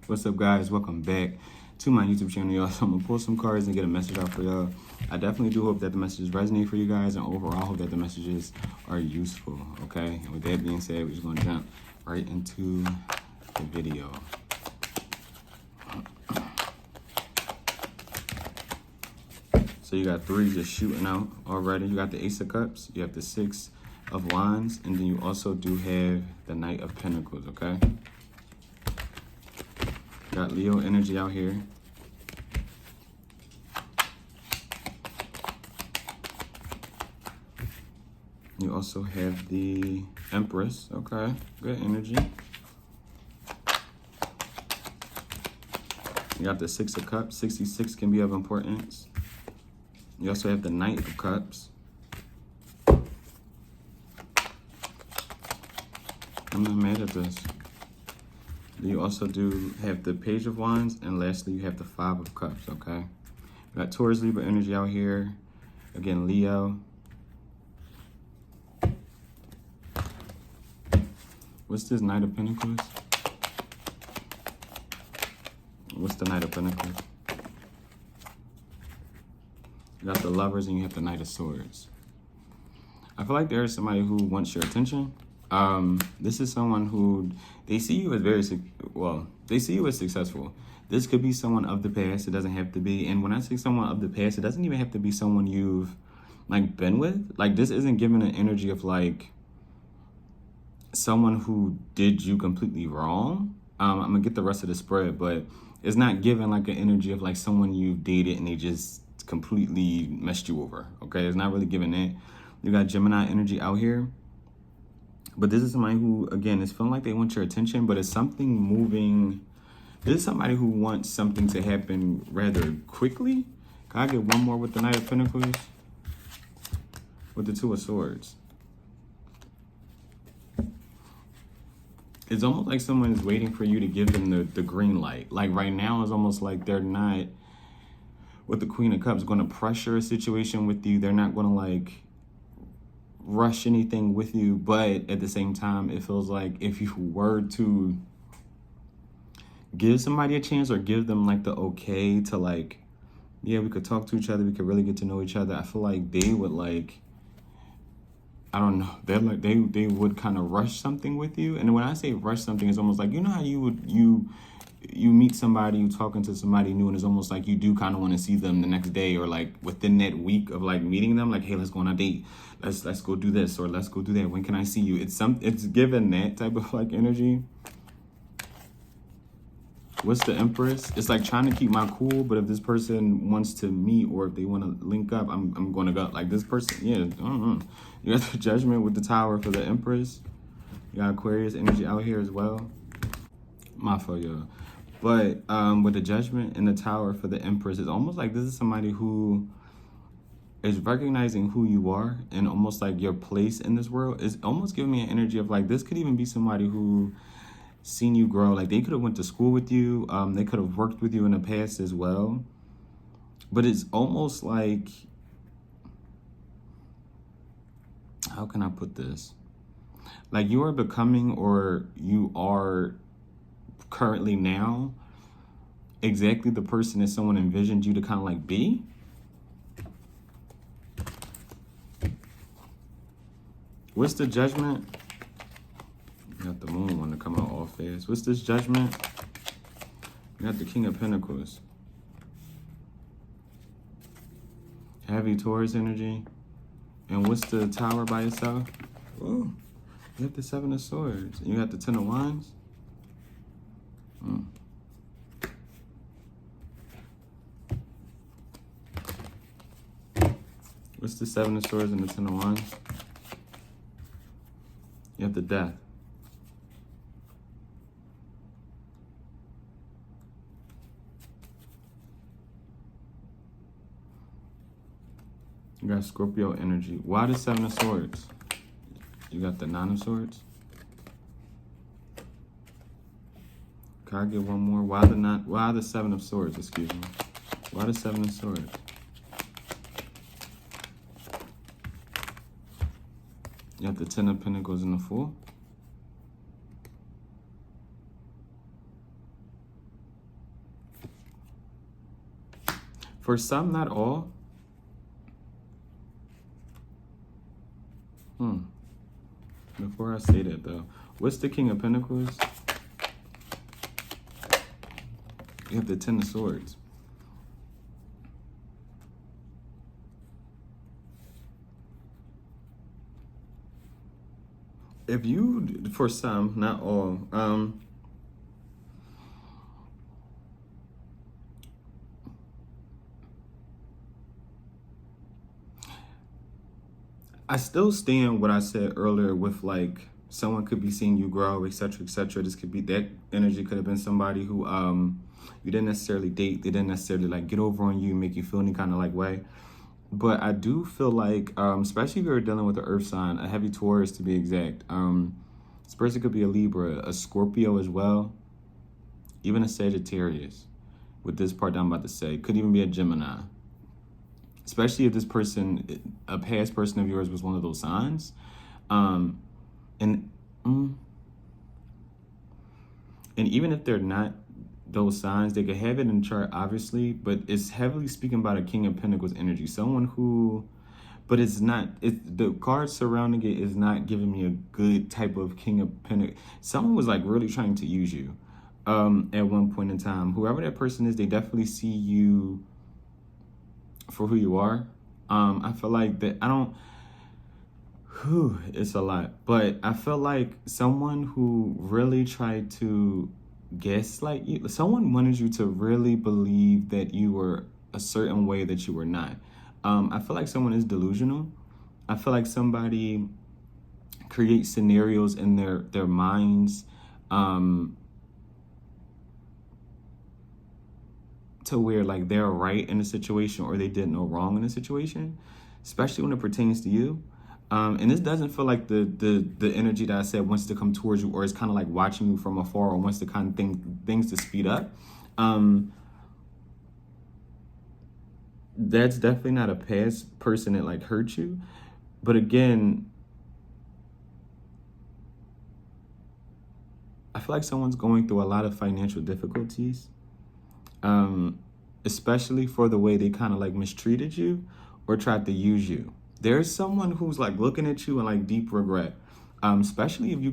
What's up, guys? Welcome back to my YouTube channel, y'all. So I'm gonna pull some cards and get a message out for y'all. I definitely do hope that the messages resonate for you guys, and overall hope that the messages are useful. Okay, and with that being said, we're just gonna jump right into the video. So you got three just shooting out already. You got the Ace of Cups, you have the Six of Wands, and then you also do have the Knight of Pentacles. Okay. Got Leo energy out here. You also have the Empress. Okay, good energy. You got the Six of Cups. 66 can be of importance. You also have the Knight of Cups. I'm not mad at this. You also do have the Page of Wands, and lastly, you have the Five of Cups, okay? You got Taurus, Libra energy out here. Again, Leo. What's this Knight of Pentacles? What's the Knight of Pentacles? You got the Lovers, and you have the Knight of Swords. I feel like there is somebody who wants your attention. This is someone who, they see you as they see you as successful. This could be someone of the past. It doesn't have to be. And when I say someone of the past, it doesn't even have to be someone you've like been with. Like, this isn't giving an energy of like someone who did you completely wrong. I'm gonna get the rest of the spread, but it's not giving like an energy of like someone you've dated and they just completely messed you over. Okay, it's not really giving that. You got Gemini energy out here. But this is somebody who, again, is feeling like they want your attention, but it's something moving. This is somebody who wants something to happen rather quickly. Can I get one more with the Knight of Pentacles? With the Two of Swords. It's almost like someone is waiting for you to give them the green light. Like right now, it's almost like they're not, with the Queen of Cups, going to pressure a situation with you. They're not going to like rush anything with you, but at the same time, it feels like if you were to give somebody a chance or give them like the okay to like, yeah, we could talk to each other, we could really get to know each other, I feel like they would like, I don't know, they're like they would kind of rush something with you. And when I say rush something, it's almost like, you know how you meet somebody, you talking to somebody new, and it's almost like you do kind of want to see them the next day or like within that week of like meeting them, like, hey, let's go on a date, let's go do this or let's go do that, when can I see you? It's given that type of like energy. What's the Empress? It's like trying to keep my cool, but if this person wants to meet or if they want to link up, I'm going to go. Like this person, yeah, I don't know. You got the Judgment with the Tower for the Empress. You got Aquarius energy out here as well. My fault, y'all. But with the Judgment and the Tower for the Empress, it's almost like this is somebody who is recognizing who you are and almost like your place in this world. It's almost giving me an energy of like, this could even be somebody who seen you grow. Like they could have went to school with you. They could have worked with you in the past as well. But it's almost like, how can I put this? Like you are becoming, or you are currently now, exactly the person that someone envisioned you to kind of like be. What's the Judgment? You got the Moon one to come out all fast. What's this Judgment? You got the King of Pentacles. Heavy Taurus energy. And what's the Tower by itself? Oh, you have the Seven of Swords. And you got the Ten of Wands. What's the Seven of Swords and the Ten of Wands? You have the Death. You got Scorpio energy. Why the Seven of Swords? You got the Nine of Swords. Can I get one more? Why the Seven of Swords, excuse me. Why the Seven of Swords? You have the Ten of Pentacles and the Fool. For some, not all. Before I say that though, what's the King of Pentacles? You have the Ten of Swords. If you, for some, not all, I still stand what I said earlier with like someone could be seeing you grow, etc., etc. This could be, that energy could have been somebody who you didn't necessarily date. They didn't necessarily like get over on you, make you feel any kind of like way. But I do feel like, especially if you're dealing with an earth sign, a heavy Taurus to be exact, this person could be a Libra, a Scorpio as well, even a Sagittarius with this part that I'm about to say. Could even be a Gemini. Especially if this person, a past person of yours was one of those signs. And even if they're not those signs, they could have it in the chart, obviously, but it's heavily speaking about a King of Pentacles energy. Someone who, but it's not, the cards surrounding it is not giving me a good type of King of Pentacles. Someone was like really trying to use you at one point in time. Whoever that person is, they definitely see you for who you are. I feel like that, it's a lot, but I feel like someone who really tried to gaslight you, someone wanted you to really believe that you were a certain way that you were not. I feel like someone is delusional. I feel like somebody creates scenarios in their minds to where like they're right in a situation or they did no wrong in a situation, especially when it pertains to you. And this doesn't feel like the energy that I said wants to come towards you or is kind of like watching you from afar or wants to kind of things to speed up. That's definitely not a past person that like hurt you. But again, I feel like someone's going through a lot of financial difficulties. Especially for the way they kind of like mistreated you or tried to use you. There's someone who's like looking at you in like deep regret. Especially if you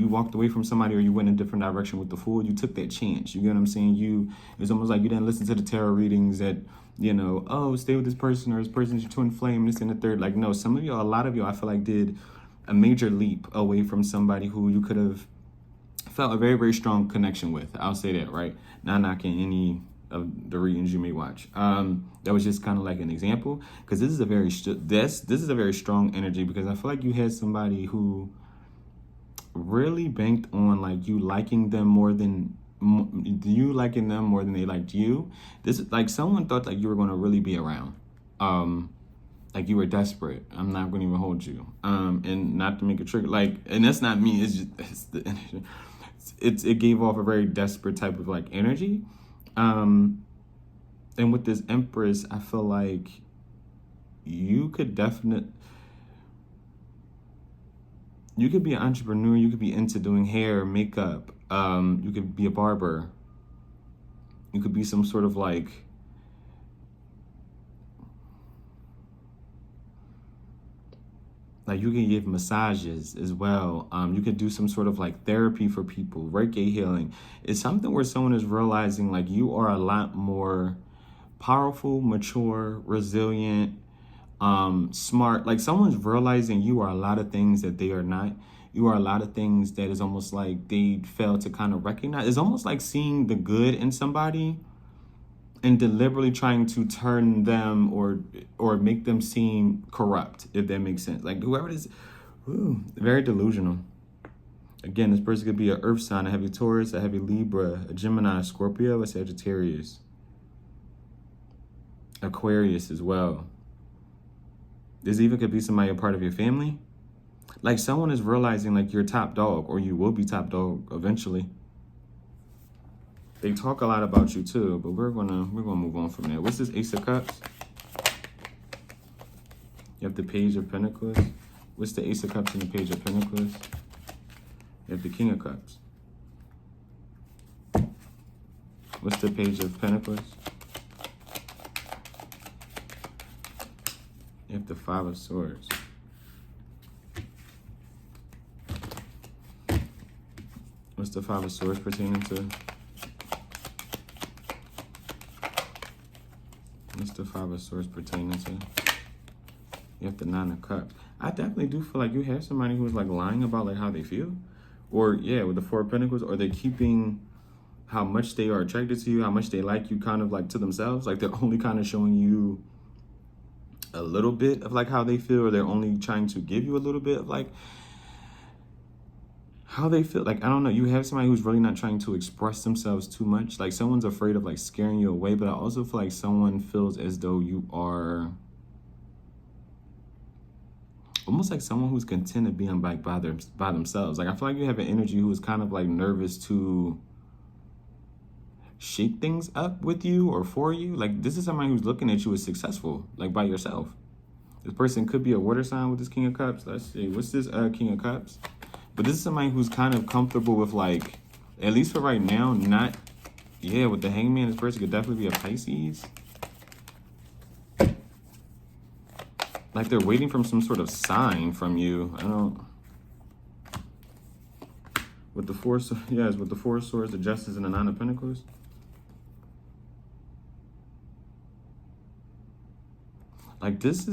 walked away from somebody or you went in a different direction with the Fool, you took that chance. You get what I'm saying? It's almost like you didn't listen to the tarot readings that, oh, stay with this person or this person's your twin flame, this and the third. Like, no, a lot of y'all, I feel like did a major leap away from somebody who you could have felt a very, very strong connection with. I'll say that, right? Not knocking any of the readings you may watch. That was just kind of like an example, because this is a very strong energy, because I feel like you had somebody who really banked on like you liking them more than they liked you. This is like someone thought like you were going to really be around. Like you were desperate. I'm not going to even hold you. And not to make it trigger, like, and that's not me. It's the energy. It gave off a very desperate type of like energy. And with this Empress, I feel like you could be an entrepreneur. You could be into doing hair, makeup. You could be a barber. You could be some sort of like you can give massages as well. You could do some sort of like therapy for people, Reiki healing. It's something where someone is realizing like you are a lot more powerful, mature, resilient, smart. Like someone's realizing you are a lot of things that they are not. You are a lot of things that is almost like they fail to kind of recognize. It's almost like seeing the good in somebody and deliberately trying to turn them or make them seem corrupt, if that makes sense. Like whoever it is, very delusional. Again, this person could be an earth sign, a heavy Taurus, a heavy Libra, a Gemini, a Scorpio, a Sagittarius, Aquarius as well. This even could be somebody a part of your family. Like someone is realizing like you're top dog, or you will be top dog eventually. They talk a lot about you too, but we're gonna move on from there. What's this Ace of Cups? You have the Page of Pentacles. What's the Ace of Cups and the Page of Pentacles? You have the King of Cups. What's the Page of Pentacles? You have the Five of Swords. What's the Five of Swords pertaining to? What's the Five of Swords pertaining to? You have the Nine of Cups. I definitely do feel like you have somebody who's like lying about like how they feel. Or yeah, with the Four of Pentacles, or they're keeping how much they are attracted to you, how much they like you kind of like to themselves. Like they're only kind of showing you a little bit of like how they feel, or they're only trying to give you a little bit of like how they feel. Like, I don't know, you have somebody who's really not trying to express themselves too much. Like someone's afraid of like scaring you away, but I also feel like someone feels as though you are almost like someone who's content to being like by themselves. Like I feel like you have an energy who is kind of like nervous to shake things up with you or for you. Like this is somebody who's looking at you as successful, like by yourself. This person could be a water sign with this King of Cups. Let's see, what's this King of Cups? But this is somebody who's kind of comfortable with like, at least for right now, not, yeah, with the Hangman, this person could definitely be a Pisces. Like they're waiting for some sort of sign from you. I don't, with the Four, yes, with the Four of Swords, the Justice, and the Nine of Pentacles. Like this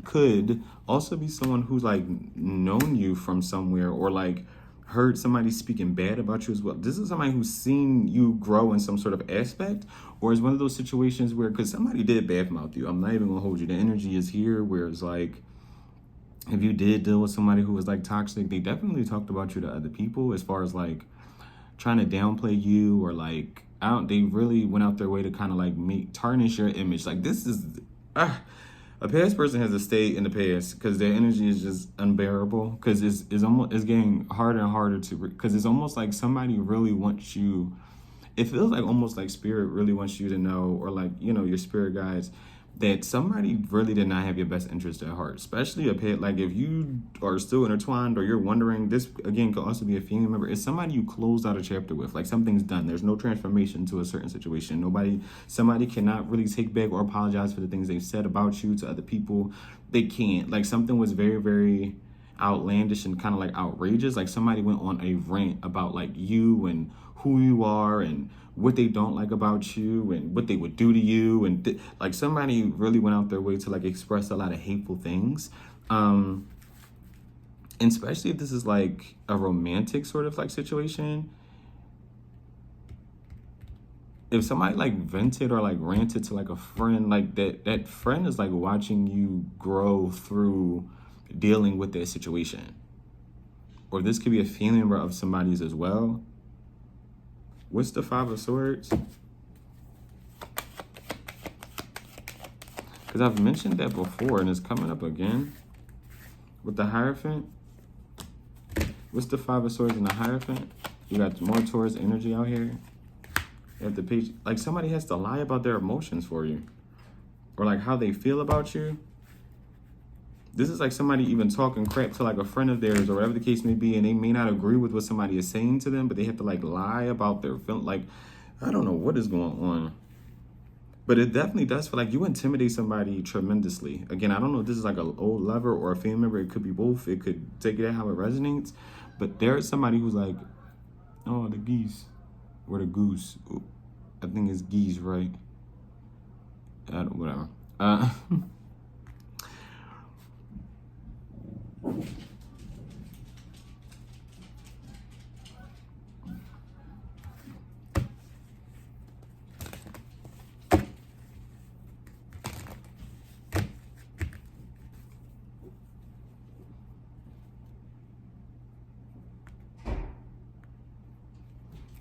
could also be someone who's like known you from somewhere, or like heard somebody speaking bad about you as well. This is somebody who's seen you grow in some sort of aspect, or is one of those situations where, because somebody did badmouth you, I'm not even gonna hold you, the energy is here where it's like, if you did deal with somebody who was like toxic, they definitely talked about you to other people as far as like trying to downplay you, or like, they really went out their way to kind of like tarnish your image. Like this is, a past person has to stay in the past because their energy is just unbearable, because it's getting harder and harder to, because it's almost like somebody really wants you, it feels like almost like spirit really wants you to know, or like, you know, your spirit guides, that somebody really did not have your best interest at heart, especially a pet. Like if you are still intertwined, or you're wondering, this again could also be a family member. It's somebody you closed out a chapter with, like something's done. There's no transformation to a certain situation. Somebody cannot really take back or apologize for the things they've said about you to other people. They can't. Like something was very, very outlandish and kind of like outrageous. Like somebody went on a rant about like you and who you are and what they don't like about you and what they would do to you, and like somebody really went out their way to like express a lot of hateful things, and especially if this is like a romantic sort of like situation. If somebody like vented or like ranted to like a friend, like that friend is like watching you grow through dealing with that situation. Or this could be a family member of somebody's as well. What's the Five of Swords? Because I've mentioned that before and it's coming up again with the Hierophant. What's the Five of Swords and the Hierophant? You got more Taurus energy out here. You have the page, like somebody has to lie about their emotions for you, or like how they feel about you. This is like somebody even talking crap to like a friend of theirs, or whatever the case may be, and they may not agree with what somebody is saying to them, but they have to like lie about their feeling. Like, I don't know what is going on, but it definitely does feel like you intimidate somebody tremendously. Again, I don't know if this is like an old lover or a family member. It could be both. It could take it how it resonates, but there's somebody who's like, oh, the geese, or the goose. Ooh, I think it's geese, right? Whatever.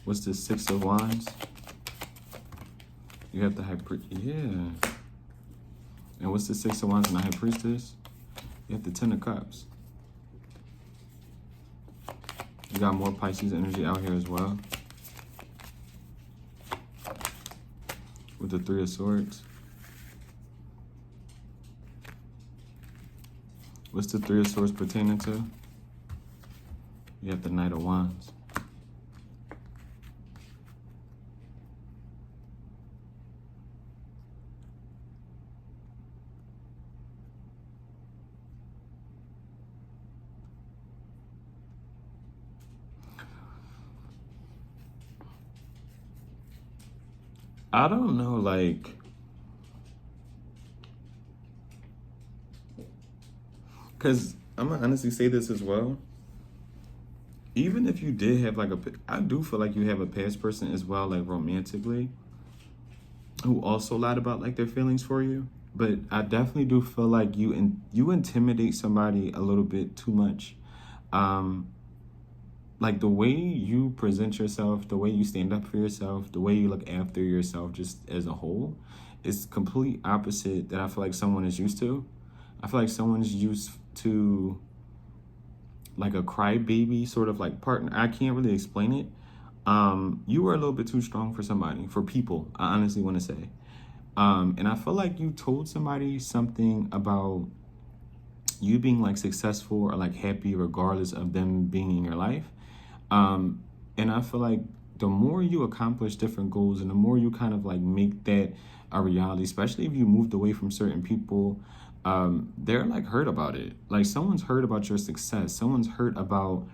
What's the Six of Wands? You have the High Priest. Yeah. And what's the Six of Wands and the High Priestess? You have the Ten of Cups. You got more Pisces energy out here as well. With the Three of Swords. What's the Three of Swords pertaining to? You have the Knight of Wands. I don't know, like, because I'm gonna honestly say this as well. Even if you did have like I do feel like you have a past person as well, like romantically, who also lied about like their feelings for you. But I definitely do feel like you intimidate somebody a little bit too much. Um, like the way you present yourself, the way you stand up for yourself, the way you look after yourself, just as a whole, is complete opposite that I feel like someone is used to. I feel like someone's used to like a crybaby sort of like partner. I can't really explain it. You were a little bit too strong for somebody, for people, I honestly want to say. And I feel like you told somebody something about you being like successful or like happy regardless of them being in your life. And I feel like the more you accomplish different goals and the more you kind of like make that a reality, especially if you moved away from certain people, they're like hurt about it. Like someone's heard about your success. Someone's heard about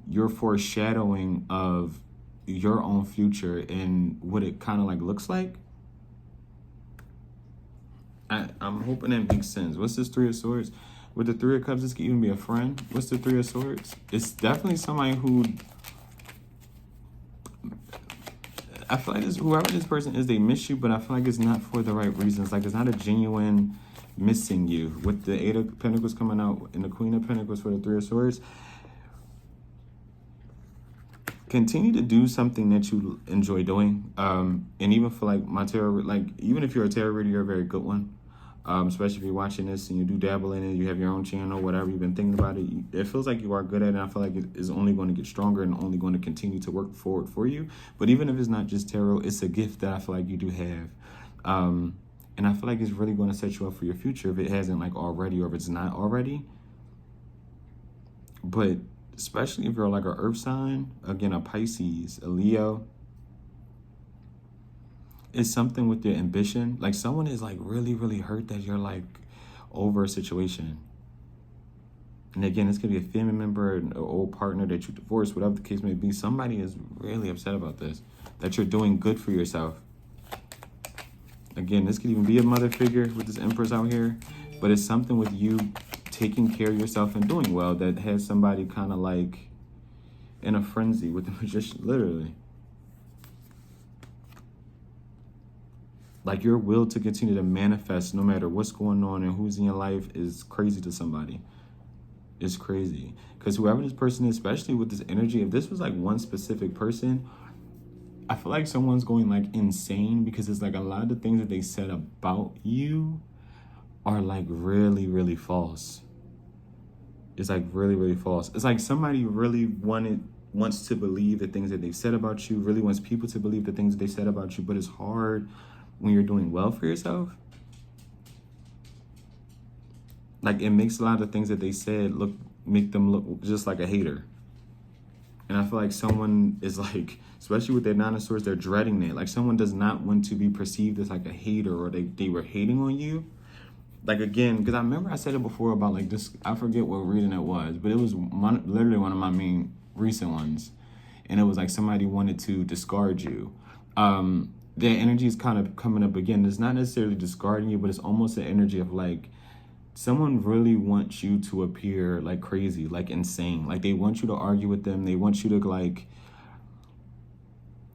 your foreshadowing of your own future and what it kind of like looks like. I'm hoping that makes sense. What's this Three of Swords? With the Three of Cups, this could even be a friend. What's the Three of Swords? It's definitely somebody who, I feel like this, whoever this person is, they miss you, but I feel like it's not for the right reasons. Like it's not a genuine missing you. With the Eight of Pentacles coming out and the Queen of Pentacles for the Three of Swords, continue to do something that you enjoy doing. And even for like my tarot, like even if you're a tarot reader, you're a very good one. Especially if you're watching this and you do dabble in it, you have your own channel, whatever, you've been thinking about it, it feels like you are good at it, and I feel like it is only going to get stronger and only going to continue to work forward for you. But even if it's not just tarot, it's a gift that I feel like you do have. And I feel like it's really going to set you up for your future if it hasn't like already, or if it's not already. But especially if you're like an earth sign, again, a Pisces, a Leo, it's something with your ambition. Like someone is like really, really hurt that you're like over a situation. And again, this could be a family member, an old partner that you divorced, whatever the case may be. Somebody is really upset about this, that you're doing good for yourself. Again, this could even be a mother figure with this empress out here, but it's something with you taking care of yourself and doing well that has somebody kind of like in a frenzy with the magician, literally. Like your will to continue to manifest no matter what's going on and who's in your life is crazy to somebody. It's crazy. Because whoever this person is, especially with this energy, if this was like one specific person, I feel like someone's going like insane because it's like a lot of the things that they said about you are like really, really false. It's like really, really false. It's like somebody really wants to believe the things that they've said about you, really wants people to believe the things that they said about you, but it's hard when you're doing well for yourself. Like it makes a lot of things that they said make them look just like a hater. And I feel like someone is like, especially with their Nine of Swords, they're dreading that. Like someone does not want to be perceived as like a hater, or they were hating on you. Like again, because I remember I said it before about like this, I forget what reading it was, but it was literally one of my main recent ones. And it was like somebody wanted to discard you. Their energy is kind of coming up again. It's not necessarily discarding you, but it's almost an energy of like, someone really wants you to appear like crazy, like insane. Like they want you to argue with them. They want you to like,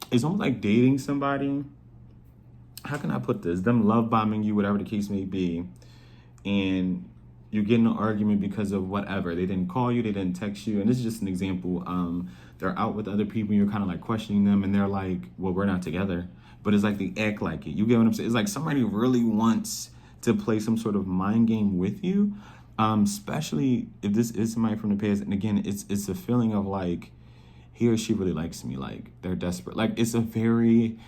it's almost like dating somebody. How can I put this? Them love bombing you, whatever the case may be. And you get in an argument because of whatever. They didn't call you, they didn't text you. And this is just an example. They're out with other people, and you're kind of like questioning them, and they're like, well, we're not together. But it's like they act like it. You get what I'm saying? It's like somebody really wants to play some sort of mind game with you, especially if this is somebody from the past. And again, it's a feeling of like, he or she really likes me, like they're desperate. Like it's a very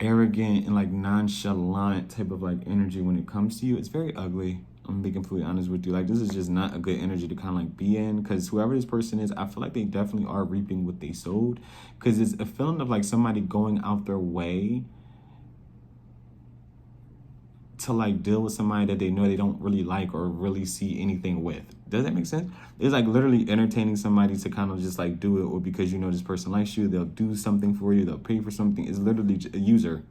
arrogant and like nonchalant type of like energy when it comes to you. It's very ugly. I'm gonna be completely honest with you. Like this is just not a good energy to kind of like be in, because whoever this person is, I feel like they definitely are reaping what they sowed, because it's a feeling of like somebody going out their way to like deal with somebody that they know they don't really like or really see anything with. Does that make sense? It's like literally entertaining somebody to kind of just like do it, or because you know this person likes you, they'll do something for you, they'll pay for something. It's literally a user.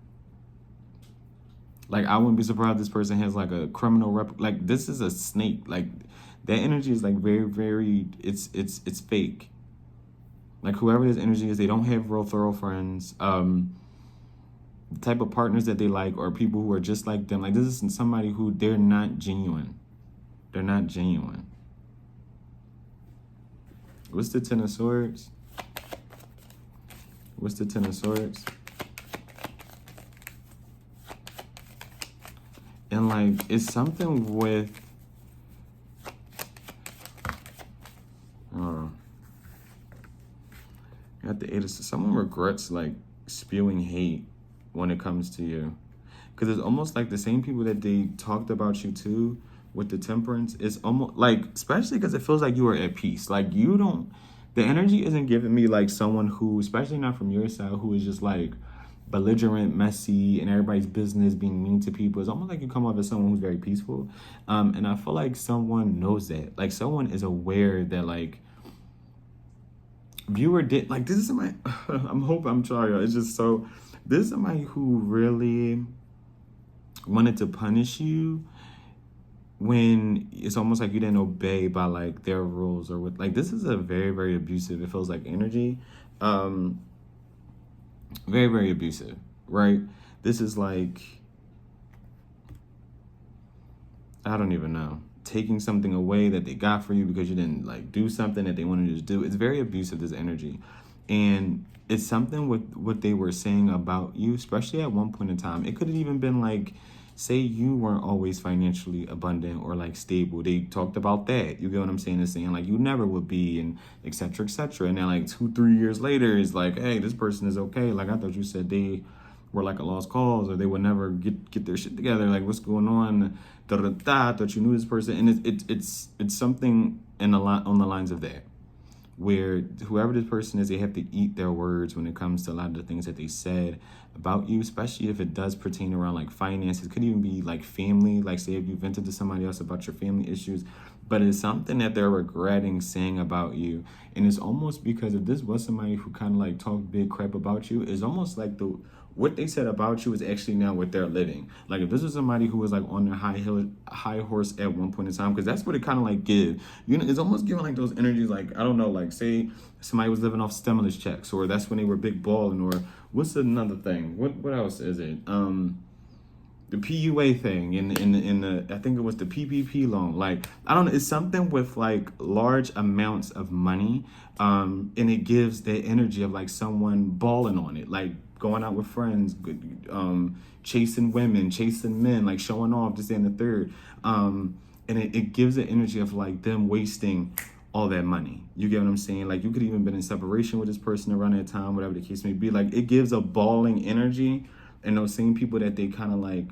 Like, I wouldn't be surprised if this person has like a criminal like, this is a snake. Like, that energy is like very, very, it's fake. Like, whoever this energy is, they don't have real thorough friends. The type of partners that they like are people who are just like them. Like, this isn't somebody who, they're not genuine. They're not genuine. What's the Ten of Swords? What's the Ten of Swords? And like, it's something with, at the Eight of, someone regrets like spewing hate when it comes to you. Because it's almost like the same people that they talked about you to with the Temperance. It's almost like, especially because it feels like you are at peace. Like, you don't, the energy isn't giving me like someone who, especially not from your side, who is just like belligerent, messy, and everybody's business, being mean to people. It's almost like you come off as someone who's very peaceful. And I feel like someone knows that. Like, someone is aware that like, viewer did, like, this is somebody, I'm sorry, it's just so, this is somebody who really wanted to punish you when it's almost like you didn't obey by like their rules, or with like, this is a very, very abusive, it feels like, energy. Very, very abusive, right? This is like, I don't even know, taking something away that they got for you because you didn't like do something that they wanted you to do. It's very abusive, this energy. And it's something with what they were saying about you, especially at one point in time. It could have even been like, say you weren't always financially abundant or like stable. They talked about that. You get what I'm saying? They're saying like you never would be, and et cetera, et cetera. And then like 2-3 years later, it's like, hey, this person is okay. Like, I thought you said they were like a lost cause, or they would never get their shit together. Like, what's going on? I thought you knew this person. And it's something in a lot on the lines of that, where whoever this person is, they have to eat their words when it comes to a lot of the things that they said about you, especially if it does pertain around like finances. It could even be like family, like say if you vented to somebody else about your family issues, but it's something that they're regretting saying about you. And it's almost because if this was somebody who kind of like talked big crap about you, it's almost like what they said about you is actually now what they're living. Like, if this was somebody who was like on their high horse at one point in time, because that's what it kind of like give. You know, it's almost giving like those energies, like, I don't know, like say somebody was living off stimulus checks, or that's when they were big balling, or what's another thing? What else is it? The PUA thing in the I think it was the PPP loan. Like, I don't know, it's something with like large amounts of money, and it gives the energy of like someone balling on it, like going out with friends, chasing women, chasing men, like showing off, this and the third. And it gives the energy of like them wasting all that money. You get what I'm saying? Like, you could even been in separation with this person around that time, whatever the case may be. Like, it gives a balling energy. And those same people that they kind of like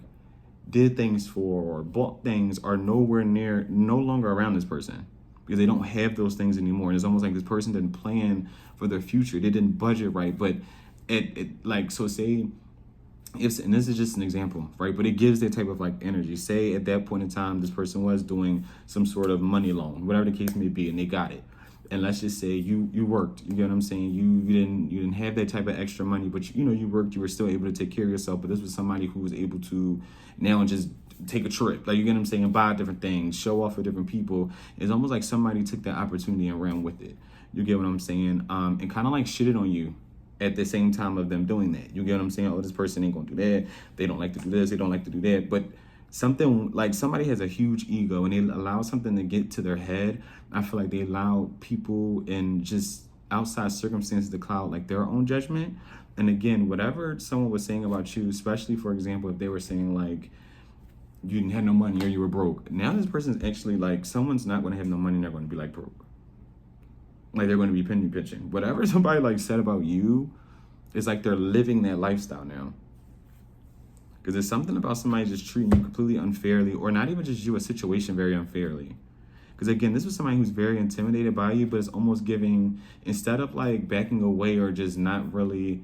did things for or bought things are no longer around this person, because they don't have those things anymore. And it's almost like this person didn't plan for their future. They didn't budget right. But it like, so say if, and this is just an example, right? But it gives that type of like energy. Say at that point in time, this person was doing some sort of money loan, whatever the case may be, and they got it. And let's just say you worked, you get what I'm saying? You didn't have that type of extra money, but you worked, you were still able to take care of yourself. But this was somebody who was able to now just take a trip, like, you get what I'm saying, buy different things, show off for different people. It's almost like somebody took that opportunity and ran with it. You get what I'm saying? And kind of like shitted on you at the same time of them doing that. You get what I'm saying? Oh, this person ain't gonna do that. They don't like to do this. They don't like to do that. But something like, somebody has a huge ego and they allow something to get to their head. I feel like they allow people in just outside circumstances to cloud like their own judgment. And again, whatever someone was saying about you, especially for example, if they were saying like you didn't have no money or you were broke. Now this person's actually like, someone's not going to have no money. They're going to be like broke. Like, they're going to be penny pitching. Whatever somebody like said about you, it's like they're living that lifestyle now. Because there's something about somebody just treating you completely unfairly, or not even just you, a situation very unfairly. Because again, this was somebody who's very intimidated by you, but it's almost giving, instead of like backing away or just not really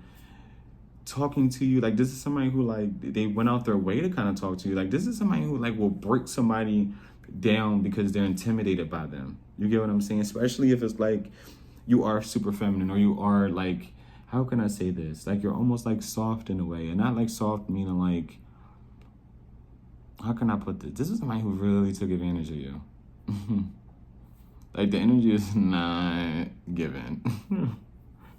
talking to you, like, this is somebody who like, they went out their way to kind of talk to you. Like, this is somebody who like will break somebody down because they're intimidated by them. You get what I'm saying? Especially if it's like you are super feminine, or you are like, how can I say this? Like, you're almost like soft in a way, and not like soft meaning like how can I put this? This is somebody who really took advantage of you. Like, the energy is not given.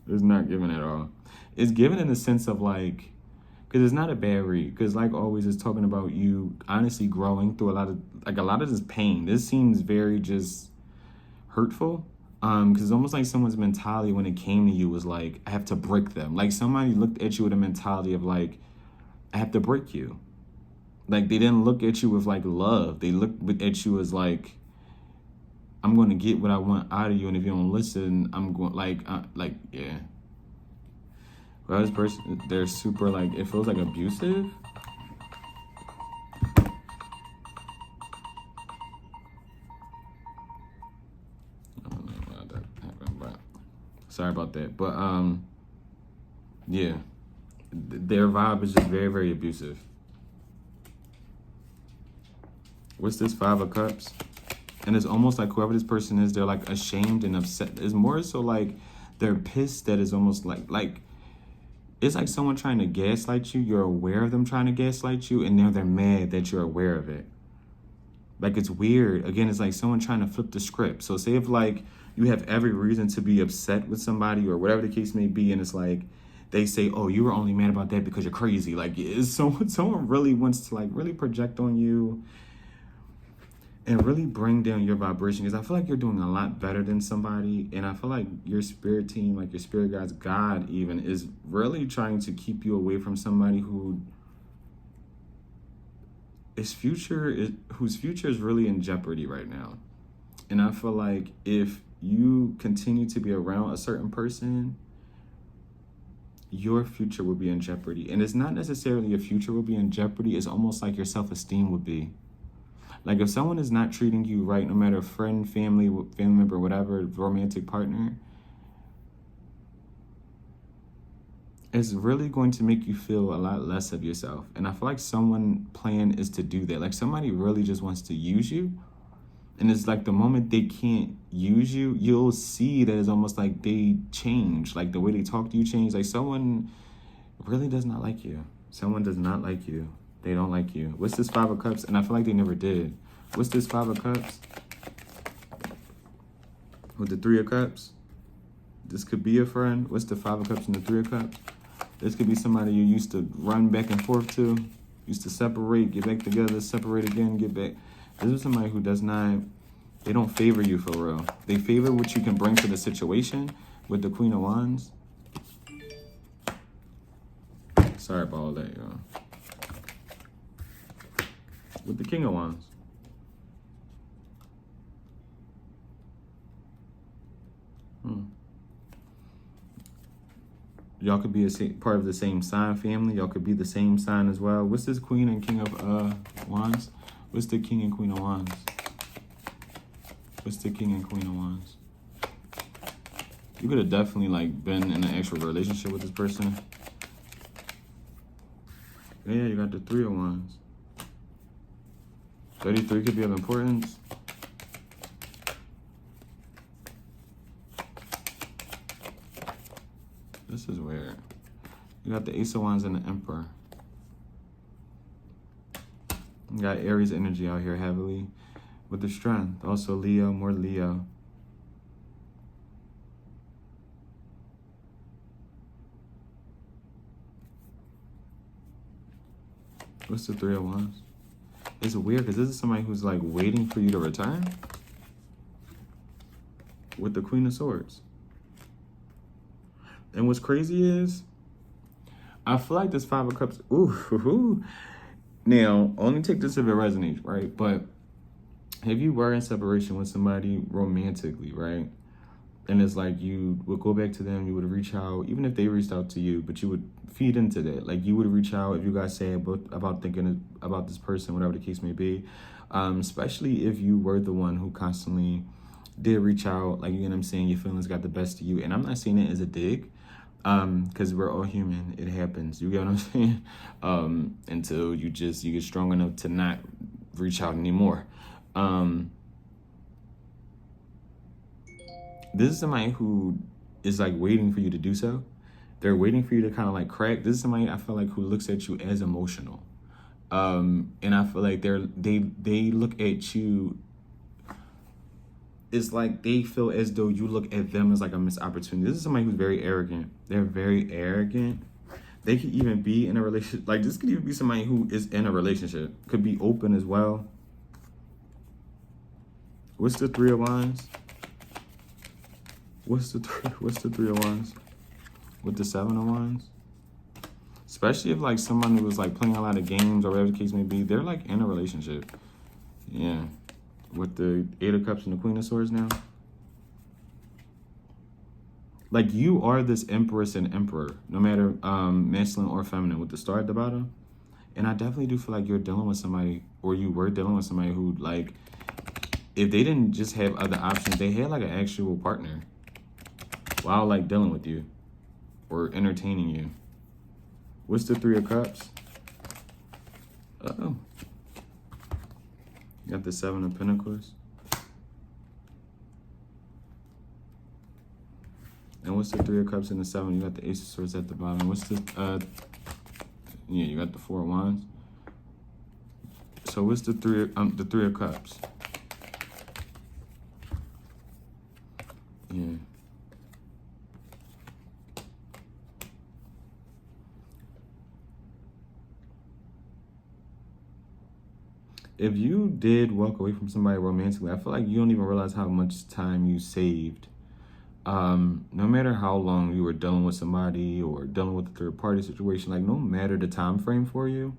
It's not given at all. It's given in the sense of, like, because it's not a bad read. Because, like always, it's talking about you honestly growing through a lot of this pain. This seems very just hurtful. Because it's almost like someone's mentality when it came to you was like, I have to break them. Like, somebody looked at you with a mentality of like, I have to break you. Like, they didn't look at you with like love. They looked at you as like, I'm going to get what I want out of you, and if you don't listen, I'm going yeah. Well, this person, they're super like, it feels like abusive. I don't know why that happened, but sorry about that. But yeah, their vibe is just very, very abusive. What's this 5 of Cups? And it's almost like whoever this person is, they're like ashamed and upset. It's more so like they're pissed that it's almost like it's like someone trying to gaslight you. You're aware of them trying to gaslight you, and now they're mad that you're aware of it. Like, it's weird. Again, it's like someone trying to flip the script. So say if like you have every reason to be upset with somebody or whatever the case may be, and it's like they say, oh, you were only mad about that because you're crazy. Like, it's someone really wants to like really project on you and really bring down your vibration, because I feel like you're doing a lot better than somebody, and I feel like your spirit team, like your spirit guides, God even, is really trying to keep you away from somebody whose future is really in jeopardy right now. And I feel like if you continue to be around a certain person, your future will be in jeopardy. And it's not necessarily your future will be in jeopardy, it's almost like your self-esteem would be. Like, if someone is not treating you right, no matter friend, family member, whatever, romantic partner, it's really going to make you feel a lot less of yourself. And I feel like someone's plan is to do that. Like, somebody really just wants to use you. And it's like the moment they can't use you, you'll see that it's almost like they change. Like, the way they talk to you change. Like, someone really does not like you. Someone does not like you. They don't like you. What's this 5 of Cups? And I feel like they never did. What's this 5 of Cups? With the 3 of Cups? This could be a friend. What's the 5 of Cups and the 3 of Cups? This could be somebody you used to run back and forth to. Used to separate, get back together, separate again, get back. This is somebody who does not, they don't favor you for real. They favor what you can bring to the situation with the Queen of Wands. Sorry about all that, y'all. With the King of Wands. Y'all could be part of the same sign family. Y'all could be the same sign as well. What's this Queen and King of Wands? What's the King and Queen of Wands? What's the King and Queen of Wands? You could have definitely like been in an actual relationship with this person. Yeah, you got the 3 of Wands. 33 could be of importance. This is weird. You got the Ace of Wands and the Emperor. You got Aries energy out here heavily with the Strength. Also Leo, more Leo. What's the 3 of Wands? It's weird because this is somebody who's like waiting for you to return. With the Queen of Swords. And what's crazy is, I feel like this 5 of Cups, ooh. Now, only take this if it resonates, right? But if you were in separation with somebody romantically, right? And it's like you would go back to them, you would reach out, even if they reached out to you, but you would feed into that. Like, you would reach out if you guys say about thinking about this person, whatever the case may be. Especially if you were the one who constantly did reach out, like, you know what I'm saying, your feelings got the best of you. And I'm not saying it as a dig, because we're all human. It happens. You get what I'm saying? Until you get strong enough to not reach out anymore. This is somebody who is like waiting for you to do so. They're waiting for you to kind of like crack. This is somebody I feel like who looks at you as emotional. And I feel like they look at you. It's like they feel as though you look at them as like a missed opportunity. This is somebody who's very arrogant. They're very arrogant. They could even be in a relationship. Like, this could even be somebody who is in a relationship. Could be open as well. What's the Three of Wands? What's the Three of Wands? With the Seven of Wands? Especially if like someone who was like playing a lot of games or whatever the case may be, they're like in a relationship. Yeah. With the Eight of Cups and the Queen of Swords now. Like, you are this Empress and Emperor, no matter masculine or feminine, with the star at the bottom. And I definitely do feel like you're dealing with somebody, or you were dealing with somebody who, like, if they didn't just have other options, they had like an actual partner while like dealing with you or entertaining you. What's the Three of Cups? Uh-oh. You got the Seven of Pentacles. And what's the Three of Cups and the Seven? You got the Ace of Swords at the bottom. What's the, yeah, you got the Four of Wands. So what's the Three of Cups? Yeah. If you did walk away from somebody romantically, I feel like you don't even realize how much time you saved. No matter how long you were dealing with somebody or dealing with a third party situation, like no matter the time frame for you,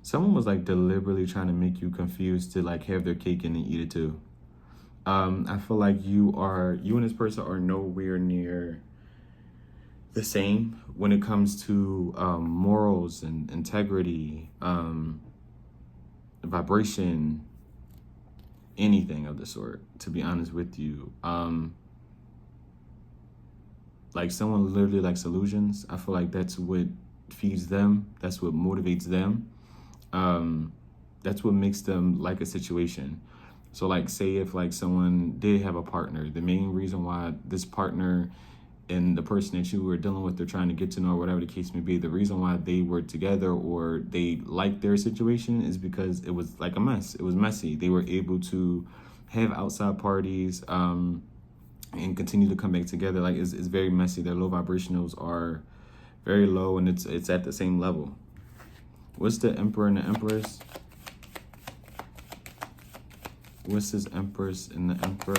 someone was like deliberately trying to make you confused to like have their cake and eat it too. I feel like you and this person are nowhere near the same when it comes to morals and integrity, vibration, anything of the sort, to be honest with you. Like someone literally likes illusions. I feel like that's what feeds them. That's what motivates them. That's what makes them like a situation. So like, say if like someone did have a partner, the main reason why this partner and the person that you were dealing with, they're trying to get to know, or whatever the case may be, the reason why they were together or they liked their situation is because it was like a mess. It was messy. They were able to have outside parties and continue to come back together. Like it's very messy. Their low vibrationals are very low, and it's at the same level. What's the Emperor and the Empress? What's this Empress and the Emperor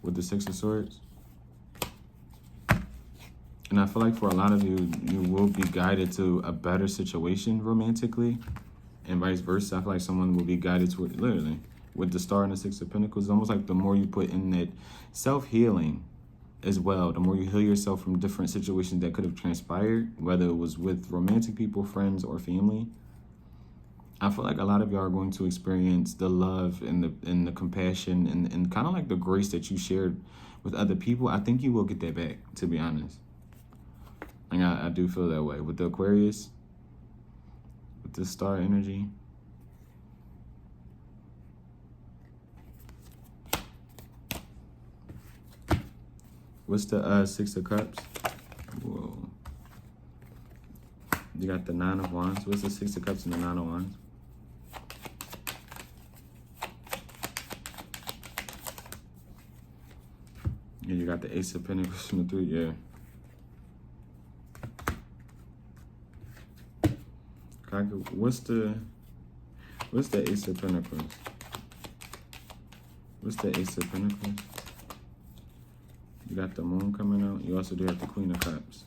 with the Six of Swords? And I feel like for a lot of you, you will be guided to a better situation romantically, and vice versa. I feel like someone will be guided to it, literally. With the Star and the Six of Pentacles, it's almost like the more you put in that self-healing as well, the more you heal yourself from different situations that could have transpired, whether it was with romantic people, friends, or family. I feel like a lot of y'all are going to experience the love and the compassion and kind of like the grace that you shared with other people. I think you will get that back, to be honest. Like I do feel that way. With the Aquarius, with the star energy. What's the Six of Cups? Whoa. You got the Nine of Wands. What's the Six of Cups and the Nine of Wands? Yeah, you got the Ace of Pentacles and the Three, yeah. What's the Ace of Pentacles? What's the Ace of Pentacles? You got the Moon coming out. You also do have the Queen of Cups.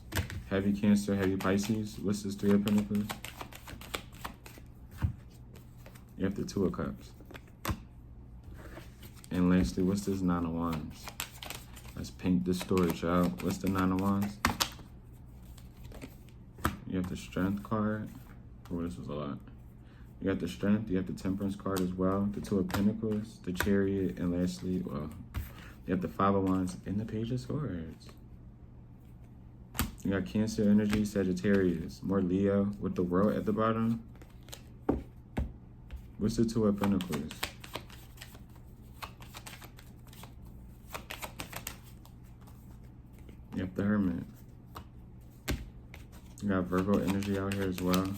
Heavy Cancer, heavy Pisces. What's this Three of Pentacles? You have the Two of Cups. And lastly, what's this Nine of Wands? Let's paint this story, child. What's the Nine of Wands? You have the Strength card. Oh, this was a lot. You got the Strength. You have the Temperance card as well. The Two of Pentacles, the Chariot, and lastly, well, you have the Five of Wands and the Page of Swords. You got Cancer energy, Sagittarius, more Leo with the World at the bottom. What's the Two of Pentacles? You have the Hermit. You got Virgo energy out here as well.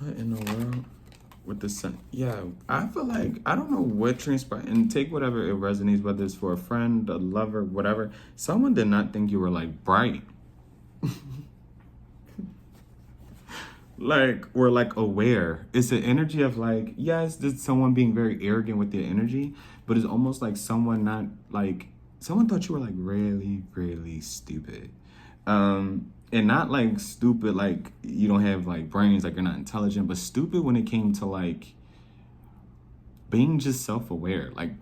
What in the world? With the sun. Yeah, I feel like, I don't know what transpired, and take whatever it resonates, whether it's for a friend, a lover, whatever. Someone did not think you were like bright. Like, we're like aware. It's the energy of like, yes, there's someone being very arrogant with their energy, but it's almost like someone not like, someone thought you were like really, really stupid. And not like stupid, like you don't have like brains, like you're not intelligent, but stupid when it came to like being just self-aware, like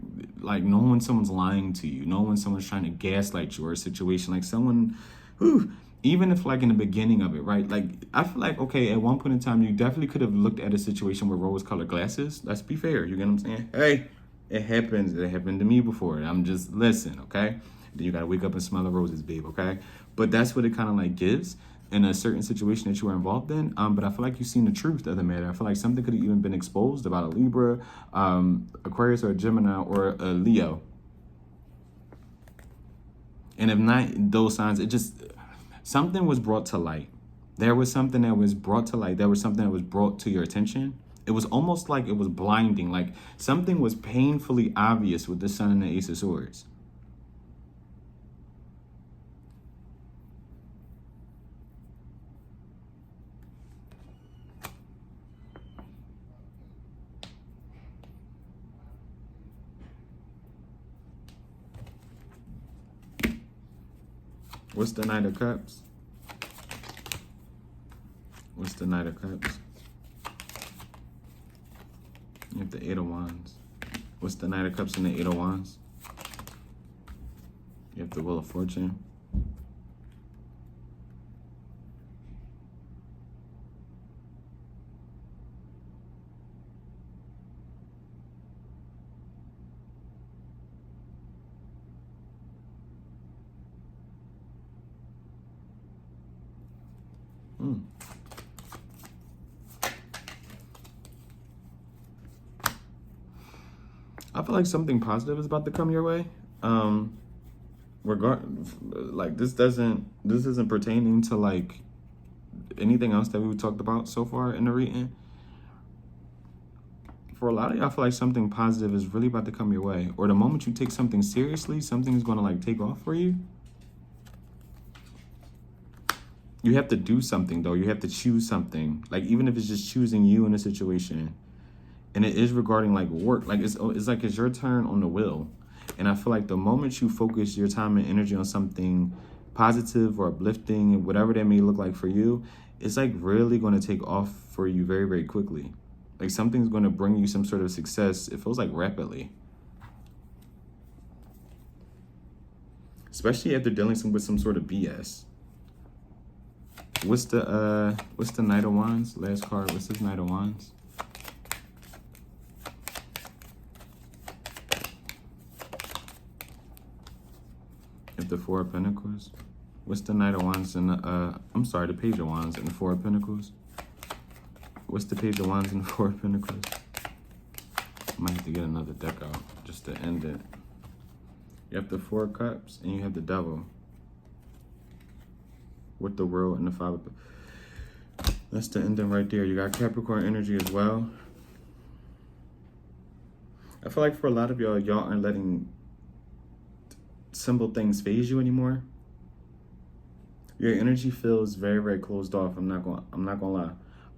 knowing when someone's lying to you, knowing when someone's trying to gaslight you or a situation, like someone who, even if like in the beginning of it, right? Like I feel like, okay, at one point in time, you definitely could have looked at a situation with rose-colored glasses. Let's be fair. You get what I'm saying? Hey, it happens. It happened to me before. I'm just, listen, okay? Then you gotta wake up and smell the roses, babe, okay? But that's what it kind of like gives in a certain situation that you were involved in. But I feel like you've seen the truth of the matter. I feel like something could have even been exposed about a Libra, Aquarius, or a Gemini, or a Leo. And if not those signs, it just, something was brought to light. There was something that was brought to light. There was something that was brought to your attention. It was almost like it was blinding. Like something was painfully obvious with the Sun and the Ace of Swords. What's the Knight of Cups? What's the Knight of Cups? You have the Eight of Wands. What's the Knight of Cups and the Eight of Wands? You have the Wheel of Fortune. I feel like something positive is about to come your way. Like this isn't pertaining to like anything else that we talked about so far in the reading. For a lot of y'all, I feel like something positive is really about to come your way. Or the moment you take something seriously, something is going to like take off for you. You have to do something though. You have to choose something. Like even if it's just choosing you in a situation. And it is regarding like work. Like it's like it's your turn on the wheel. And I feel like the moment you focus your time and energy on something positive or uplifting, whatever that may look like for you, it's like really going to take off for you very, very quickly. Like something's going to bring you some sort of success. It feels like rapidly. Especially after dealing with some sort of BS. What's the Knight of Wands? Last card. What's this Knight of Wands? The Four of Pentacles. What's the Knight of Wands and the Page of Wands and the Four of Pentacles? What's the Page of Wands and the Four of Pentacles? I might have to get another deck out just to end it. You have the Four of Cups and you have the Devil. With the World and the Five of... That's the ending right there. You got Capricorn energy as well. I feel like for a lot of y'all aren't letting simple things phase you anymore. Your energy feels very, very closed off. I'm not gonna lie.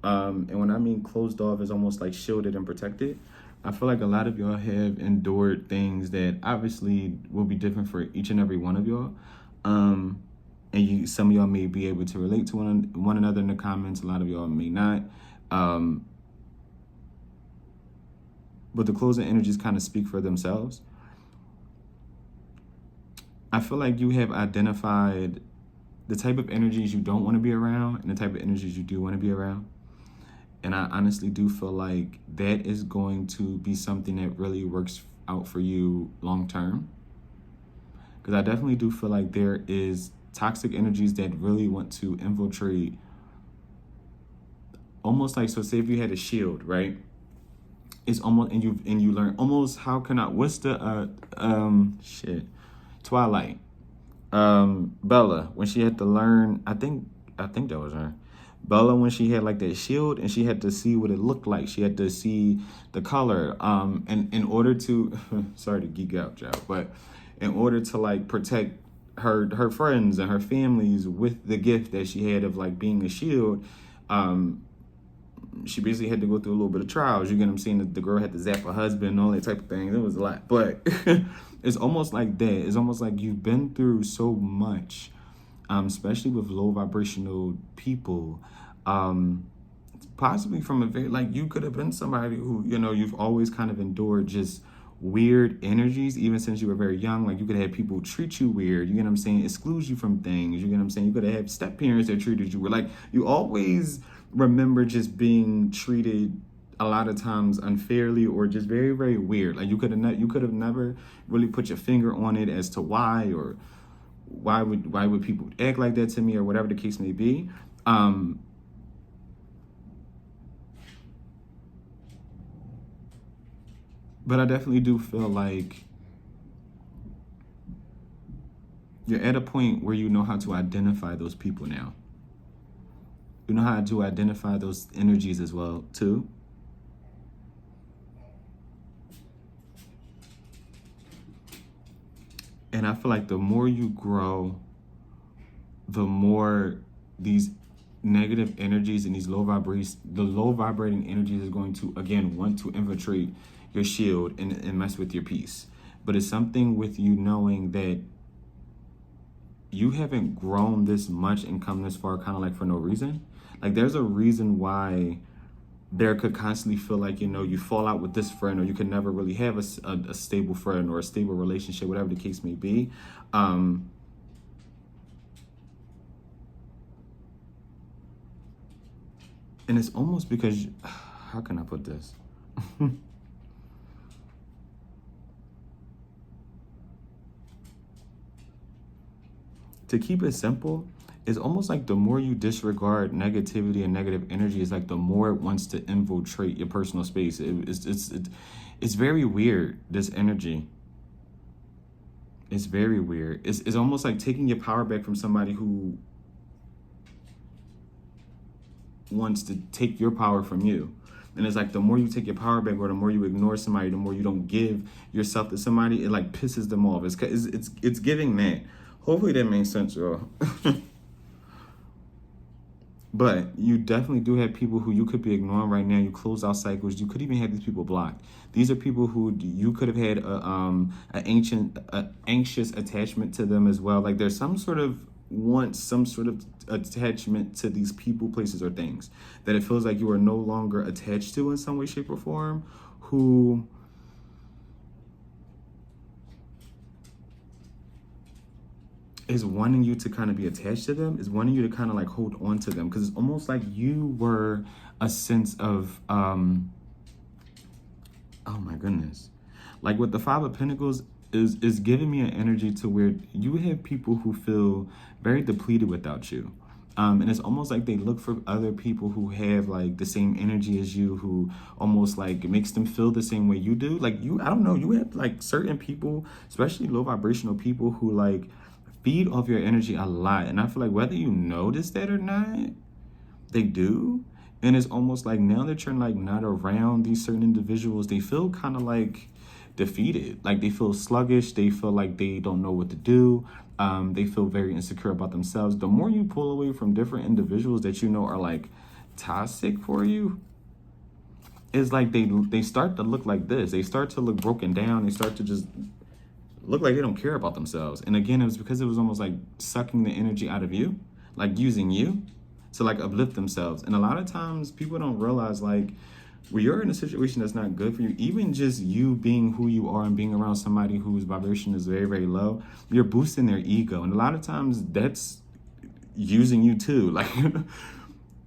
And when I mean closed off, is almost like shielded and protected. I feel like a lot of y'all have endured things that obviously will be different for each and every one of y'all. And some of y'all may be able to relate to one another in the comments. A lot of y'all may not. But the closing energies kind of speak for themselves. I feel like you have identified the type of energies you don't want to be around and the type of energies you do want to be around. And I honestly do feel like that is going to be something that really works out for you long term. Because I definitely do feel like there is toxic energies that really want to infiltrate. Almost like, so say if you had a shield, right? It's almost, and you learn almost, how can I, what's the, Twilight. Bella, when she had to learn, I think that was her. Bella, when she had like that shield and she had to see what it looked like, she had to see the color. And in order to, sorry to geek out, y'all, but in order to like protect her friends and her families with the gift that she had of like being a shield, she basically had to go through a little bit of trials. You get what I'm saying? The girl had to zap her husband and all that type of thing. It was a lot, but it's almost like that. It's almost like you've been through so much, especially with low vibrational people. Possibly from a very, like, you could have been somebody who, you know, you've always kind of endured just weird energies, even since you were very young. Like, you could have people treat you weird, you get what I'm saying, exclude you from things, you get what I'm saying. You could have had step parents that treated you weird. Like, you always remember just being treated a lot of times unfairly or just very, very weird. Like, you could have never really put your finger on it as to why, or why would people act like that to me, or whatever the case may be. But I definitely do feel like you're at a point where you know how to identify those people now. You know how to identify those energies as well, too. And I feel like the more you grow, the more these negative energies and these the low vibrating energies is going to, again, want to infiltrate your shield and mess with your peace. But it's something with you knowing that you haven't grown this much and come this far kind of like for no reason. Like, there's a reason why there could constantly feel like, you know, you fall out with this friend, or you could never really have a stable friend or a stable relationship, whatever the case may be. And it's almost because, how can I put this? To keep it simple, it's almost like the more you disregard negativity and negative energy, is like the more it wants to infiltrate your personal space. It's very weird, this energy. It's very weird. It's almost like taking your power back from somebody who wants to take your power from you. And it's like the more you take your power back, or the more you ignore somebody, the more you don't give yourself to somebody, it like pisses them off. It's giving that. Hopefully that makes sense, y'all. But you definitely do have people who you could be ignoring right now. You close out cycles. You could even have these people blocked. These are people who you could have had an anxious attachment to them as well. Like, there's some sort of attachment to these people, places, or things that it feels like you are no longer attached to in some way, shape, or form, who is wanting you to kind of be attached to them, is wanting you to kind of like hold on to them, because it's almost like you were a sense of oh my goodness, like with the Five of Pentacles is giving me an energy to where you have people who feel very depleted without you. And it's almost like they look for other people who have like the same energy as you, who almost like makes them feel the same way you do. Like, I don't know, you have like certain people, especially low vibrational people, who like feed off your energy a lot. And I feel like whether you notice that or not, they do. And it's almost like now that you're like not around these certain individuals, they feel kind of like defeated. Like, they feel sluggish. They feel like they don't know what to do. They feel very insecure about themselves. The more you pull away from different individuals that you know are like toxic for you, it's like they start to look like this. They start to look broken down. They start to just look like they don't care about themselves. And again, it was because it was almost like sucking the energy out of you, like using you to like uplift themselves. And a lot of times people don't realize, like, when you're in a situation that's not good for you, even just you being who you are and being around somebody whose vibration is very, very low, you're boosting their ego. And a lot of times that's using you too. Like,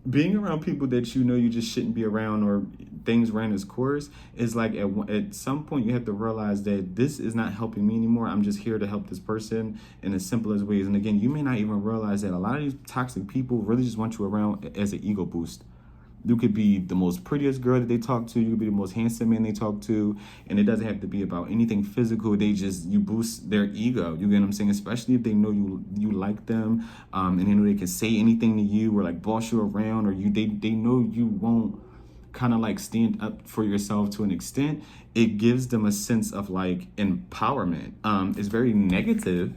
being around people that you know you just shouldn't be around, or things ran its course, is like at some point you have to realize that this is not helping me anymore. I'm just here to help this person in the simplest ways. And again, you may not even realize that a lot of these toxic people really just want you around as an ego boost. You could be the most prettiest girl that they talk to. You could be the most handsome man they talk to. And it doesn't have to be about anything physical. You boost their ego. You get what I'm saying? Especially if they know you like them, and they know they can say anything to you or like boss you around, or they know you won't kind of like stand up for yourself to an extent. It gives them a sense of like empowerment. It's very negative.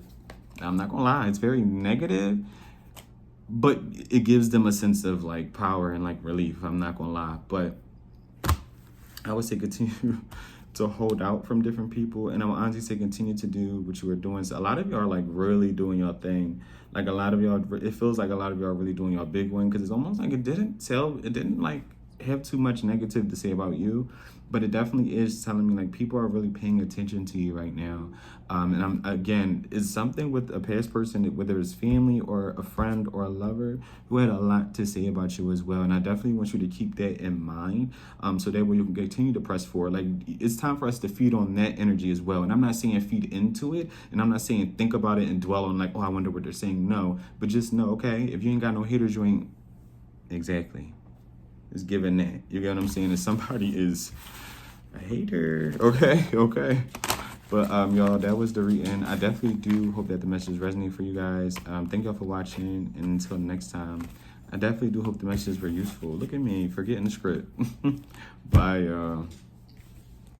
I'm not gonna lie, it's very negative, but it gives them a sense of like power and like relief. I'm not gonna lie, but I would say continue to hold out from different people, and I would honestly say continue to do what you are doing. So a lot of y'all are like really doing your thing. Like a lot of y'all, it feels like a lot of y'all are really doing your big one, because it's almost like it didn't like have too much negative to say about you, but it definitely is telling me like people are really paying attention to you right now. And I'm again, it's something with a past person, whether it's family or a friend or a lover, who had a lot to say about you as well. And I definitely want you to keep that in mind, so that way you can continue to press forward. Like it's time for us to feed on that energy as well. And I'm not saying feed into it, and I'm not saying think about it and dwell on like, oh, I wonder what they're saying. No, but just know, okay, if you ain't got no haters, you ain't exactly. It's given that. You get what I'm saying? If somebody is a hater, okay. But y'all, that was the reading. I definitely do hope that the message resonated for you guys. Thank y'all for watching, and until next time, I definitely do hope the messages were useful. Look at me, forgetting the script. Bye, y'all.